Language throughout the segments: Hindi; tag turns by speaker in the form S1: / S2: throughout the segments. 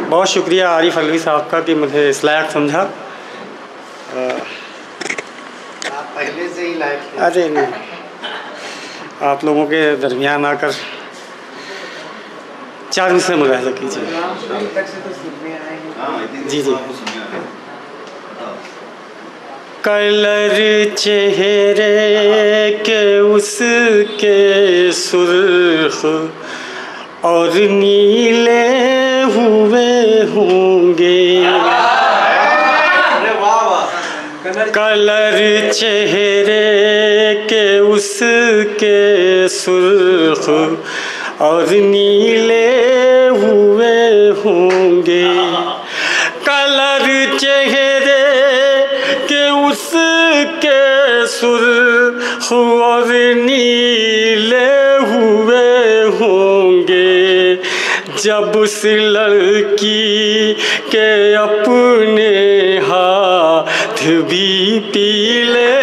S1: बहुत शुक्रिया आरिफ अलवी साहब का कि मुझे इस लायक समझा।
S2: आप पहले से ही लायक थे।
S1: अरे नहीं, आप लोगों के दरमियान आकर 4 मिनट से मुलाहिजा कीजिए। जी जी। कलर चेहरे के उसके सुर्ख और नीले हुए होंगे। कलर चेहरे के उसके सुर्ख और नीले हुए होंगे। कलर चेहरे के उसके सुर्ख और नीले हुए होंगे। जब उस लड़की के अपने हाथ भी पीले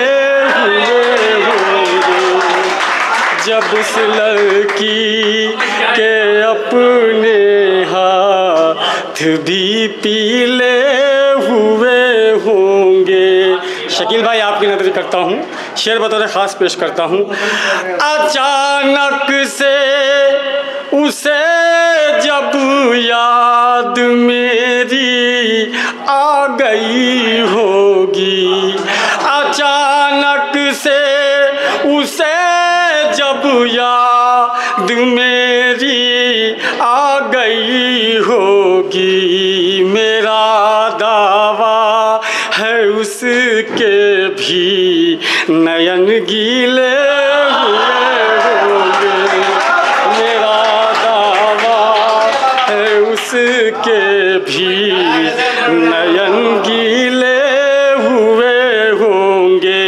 S1: हुए होंगे। जब उस लड़की के अपने हाथ भी पीले हुए होंगे। शकील भाई आपकी नज़र करता हूँ, शेर बतौर ख़ास पेश करता हूँ। अचानक से उसे जब याद मेरी आ गई होगी। अचानक से उसे जब याद मेरी आ गई होगी। मेरा दावा है उसके भी नयन गीले हुए होंगे। मेरा दावा है उसके भी नयन गीले हुए होंगे।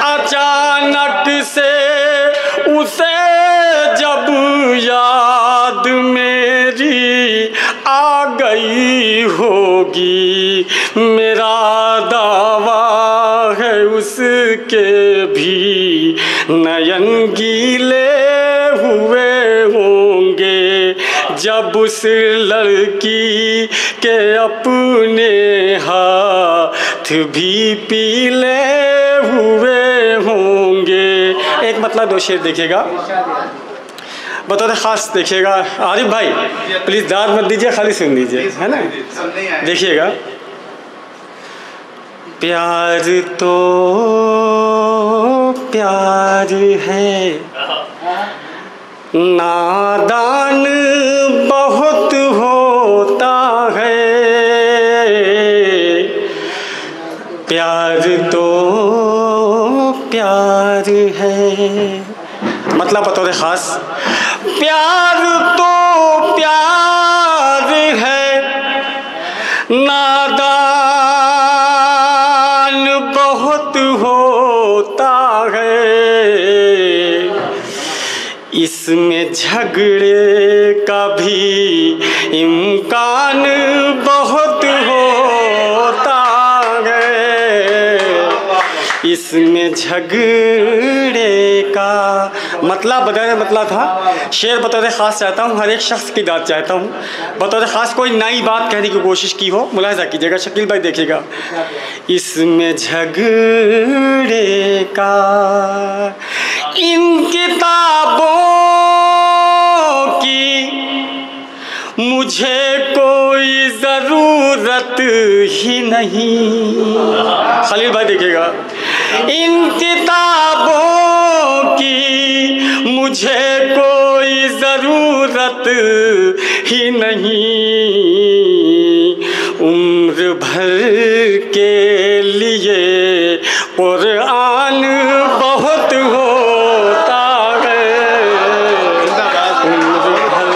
S1: अचानक से उसे जब याद मेरी आ गई होगी। मेरा दावा है उसके भी नयन गीले हुए होंगे। जब उस लड़की के अपने हाथ भी पीले हुए होंगे। एक मतलब 2 शेर देखिएगा, बतौर ख़ास देखिएगा। आरिफ भाई प्लीज़ दाद मत दीजिए, खाली सुन लीजिए, है ना। देखिएगा। प्यार तो प्यार है, नादान बहुत होता है। प्यार तो प्यार है, मतलब बतौर ख़ास प्यार तो प्यार है, नादान बहुत होता है। इसमें झगड़े का भी इम्कान बहुत होता है। इसमें झगड़े का मतलब था। शेर बतौर ख़ास चाहता हूँ, हर एक शख्स की दाद चाहता हूँ। बतौर ख़ास कोई नई बात कहने की कोशिश की हो, मुलाहिजा कीजिएगा। शकील भाई देखिएगा। इसमें झगड़े का इन किताबों की मुझे कोई ज़रूरत ही नहीं। खलील भाई देखिएगा। इन किताबों की मुझे कोई ज़रूरत ही नहीं। उम्र भर के लिए कुरान बहुत होता है। उम्र भर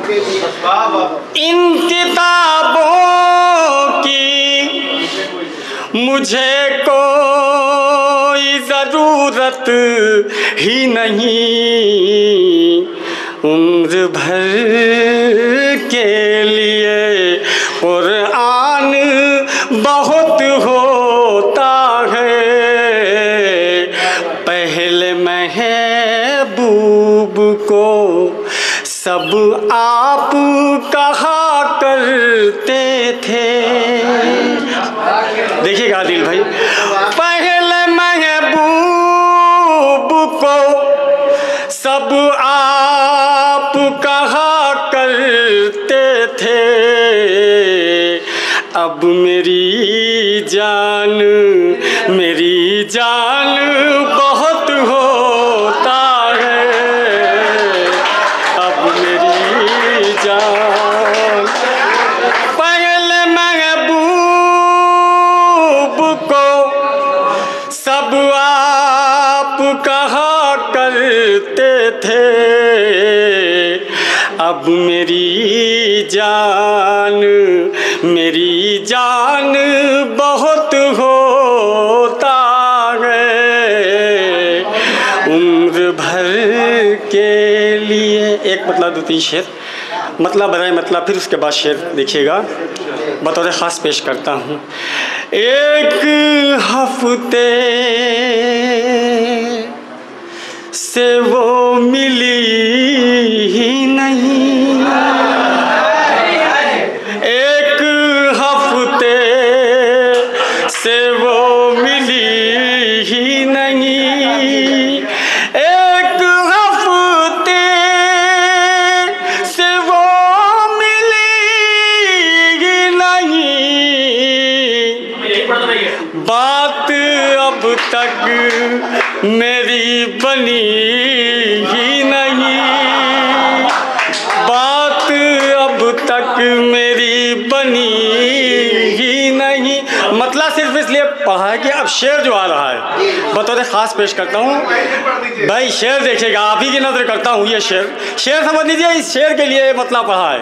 S1: के लिए इन किताबों की मुझे कोई ज़रूरत ही नहीं। उम्र भर के लिए कुरान बहुत होता है। सब आप कहा करते थे। देखिएगा आदिल भाई, पहले महबूब को सब आप कहा करते थे, अब मेरी जान बहुत होता है, अब मेरी जान। पहले महबूब को सब आप कहा करते थे, अब मेरी जान बहुत होता है, उम्र भर के लिए। एक मतलब 2-3 शेर मतलब बताए, मतलब फिर उसके बाद शेर देखिएगा, बतौर ख़ास पेश करता हूँ। एक हफ्ते से वो मिली ही नहीं, एक हफ्ते से वो मिली ही नहीं, एक हफ्ते से वो मिली ही नहीं, बात अब तक मेरी बनी ही नहीं, बात अब तक मेरी बनी ही नहीं। मतलब सिर्फ इसलिए पढ़ा है कि अब शेर जो आ रहा है बतौर ख़ास पेश करता हूँ भाई। शेर देखिएगा, आप ही की नज़र करता हूँ, ये शेर समझ लीजिए, इस शेर के लिए मतलब पढ़ा है,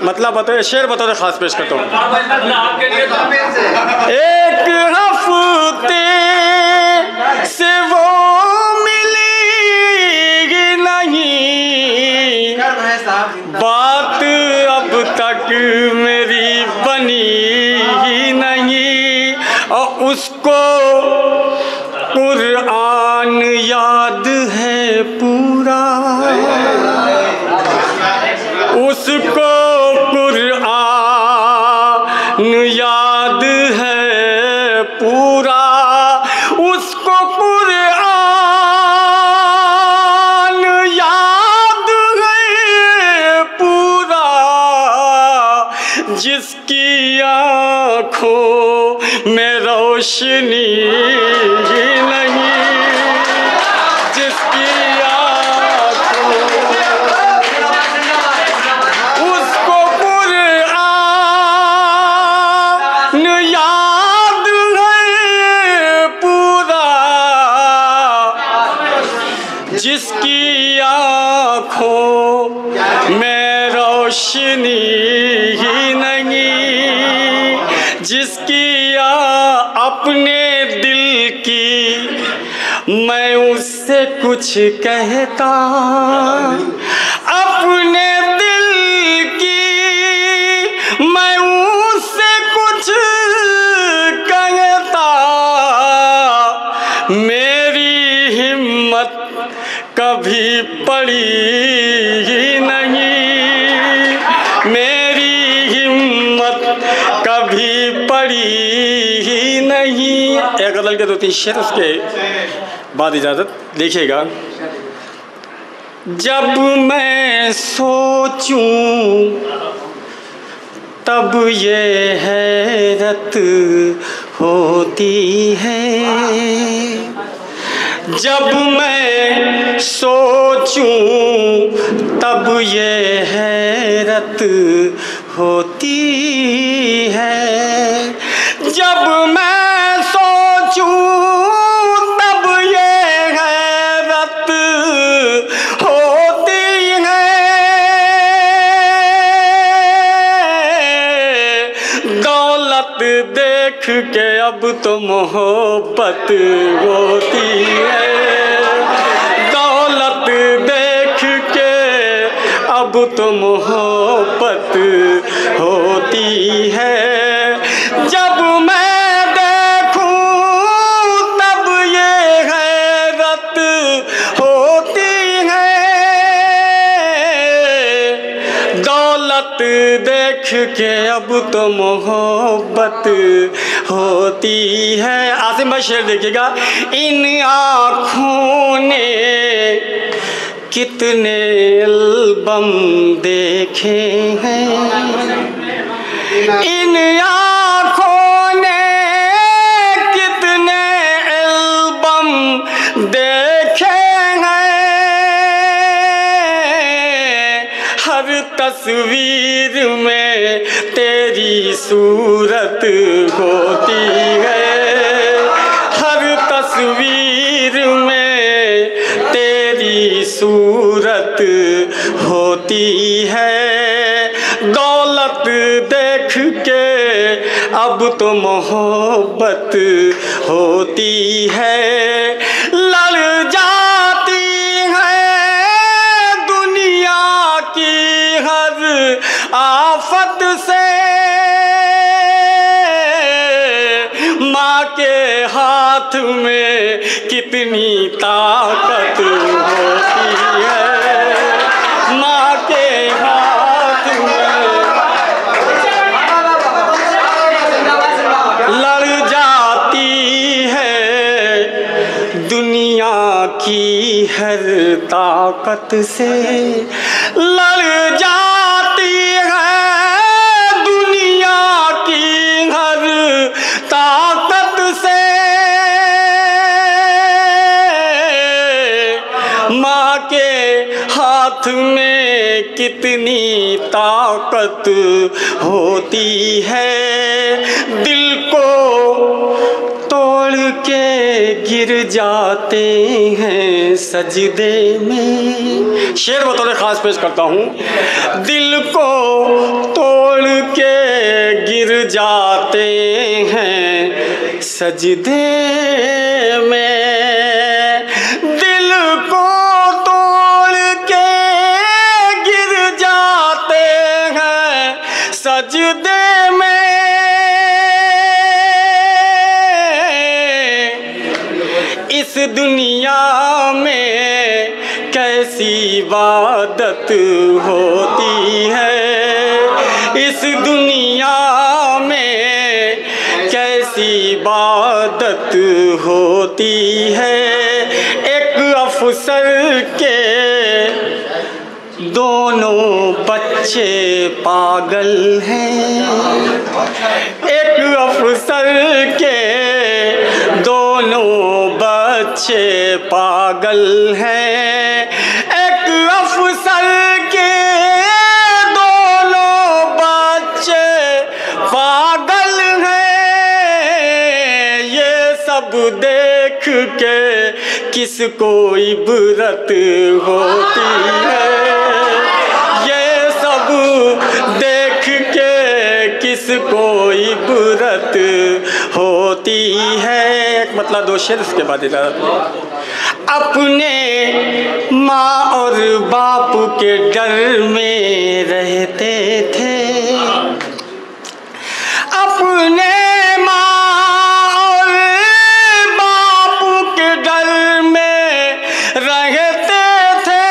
S1: मतलब बतौर ख़ास पेश करता हूँ। एक हफ्ते से वो मिली नहीं, बात अब तक मेरी बनी ही नहीं, और उसको कुरान याद है पूरा, उसको कुरान याद है पूरा, उसको कुरान याद है पूरा, जिसकी आँखों में रोशनी नहीं, जिसकी आँखों उसको कुरान याद है पूरा, जिसकी आँखों में रोशनी ही नहीं, जिसकी अपने दिल की मैं उससे कुछ कहता, अपने दिल की मैं उससे कुछ कहता, मेरी हिम्मत कभी पड़ी ही नहीं, मेरी हिम्मत कभी पड़ी ही नहीं। एक गज़ल के 2-3 शेर, उसके बाद इजाज़त। देखिएगा, जब मैं सोचूं तब ये हैरत होती है, जब मैं सोचूं तब ये हैरत होती है, जब मैं सोचूं तब ये हैरत होती है, दौलत देख के अब तो मोहब्बत होती है, दौलत देख के अब तो मोहब्बत होती है, जब मैं देखूं तब ये हैरत होती है, के अब तो मोहब्बत होती है। आसिम भाई शेर देखिएगा। इन आँखों ने कितने एल्बम देखे हैं, इन आँखों ने कितने एल्बम देखे हैं, हर तस्वीर में तेरी सूरत होती है, हर तस्वीर में तेरी सूरत होती है। दौलत देख के अब तो मोहब्बत होती है, लड़ जाती है दुनिया की हर आफत से, माँ के हाथ में कितनी ताकत होती है, माँ के हाथ में लड़ जाती है दुनिया की हर ताकत से, लड़ जाती है दुनिया की हर ताकत से, माँ के हाथ में कितनी ताकत होती है। दिल को तोड़ के गिर जाते हैं सजदे में। शेर बतौर खास पेश करता हूँ। दिल को तोड़ के गिर जाते हैं सजदे में, दिल को तोड़ के गिर जाते हैं सजदे में। इस दुनिया में कैसी इबादत होती है, इस दुनिया में कैसी इबादत होती है। एक अफसर के दोनों बच्चे पागल हैं, एक अफसर के दोनों बच्चे पागल हैं, एक अफसर के दोनों बच्चे पागल हैं। ये सब देख के किसको इबरत होती है, ये सब देख के किसको इबरत होती है। एक मतलब दो शेर उसके बाद अपने माँ और बाप के डर में रहते थे, अपने माँ और बाप के डर में रहते थे,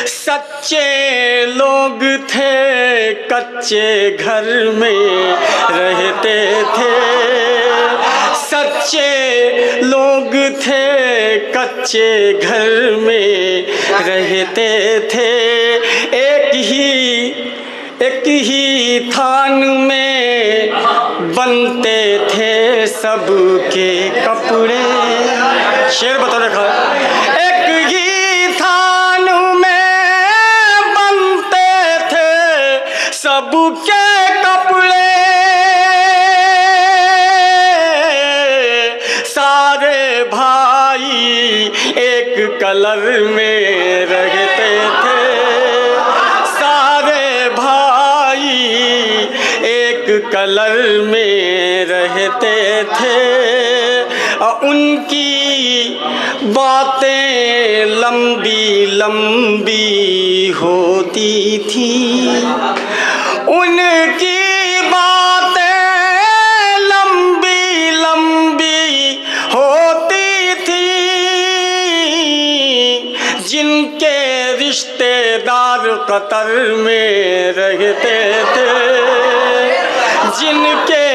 S1: सच्चे लोग थे कच्चे घर में रहते थे, सच्चे लोग थे कच्चे घर में रहते थे। एक ही थान में बनते थे सबके कपड़े। शेर बता रखा, एक ही थान में बनते थे सबके कपड़े, सारे भाई एक कलर में रहते थे, सारे भाई एक कलर में रहते थे। उनकी बातें लंबी लंबी होती थी, उनकी बातें लंबी लंबी होती थी, जिनके रिश्ते कतर में रहते थे, जिनके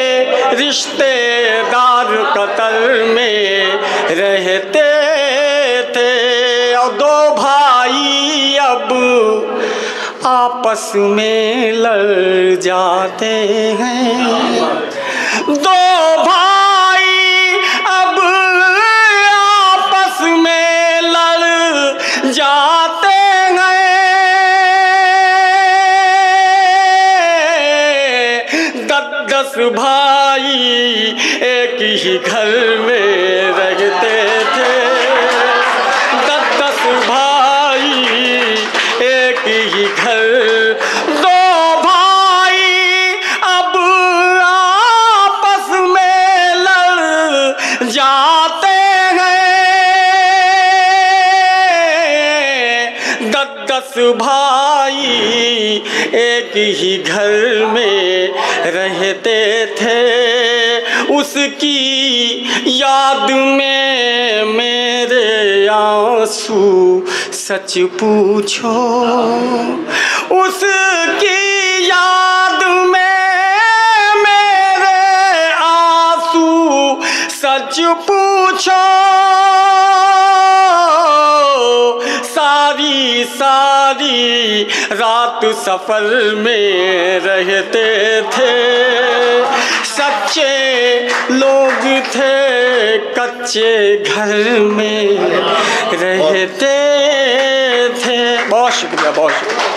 S1: रिश्तेदार कतर में रहते थे। और दो भाई अब आपस में लड़ जाते हैं, दो भाई अब आपस में लड़ जाते हैं। 10 भाई एक ही घर में रहते थे, 10 भाई एक ही घर। दो भाई अब आपस में लड़ जाते हैं, 10 भाई एक ही घर में रहते थे। उसकी याद में मेरे आंसू सच पूछो, उसकी याद में मेरे आंसू सच पूछो। सारी सारी रात सफर में रहते थे, सच्चे लोग थे कच्चे घर में रहते थे। बहुत शुक्रिया, बहुत शुक्रिया।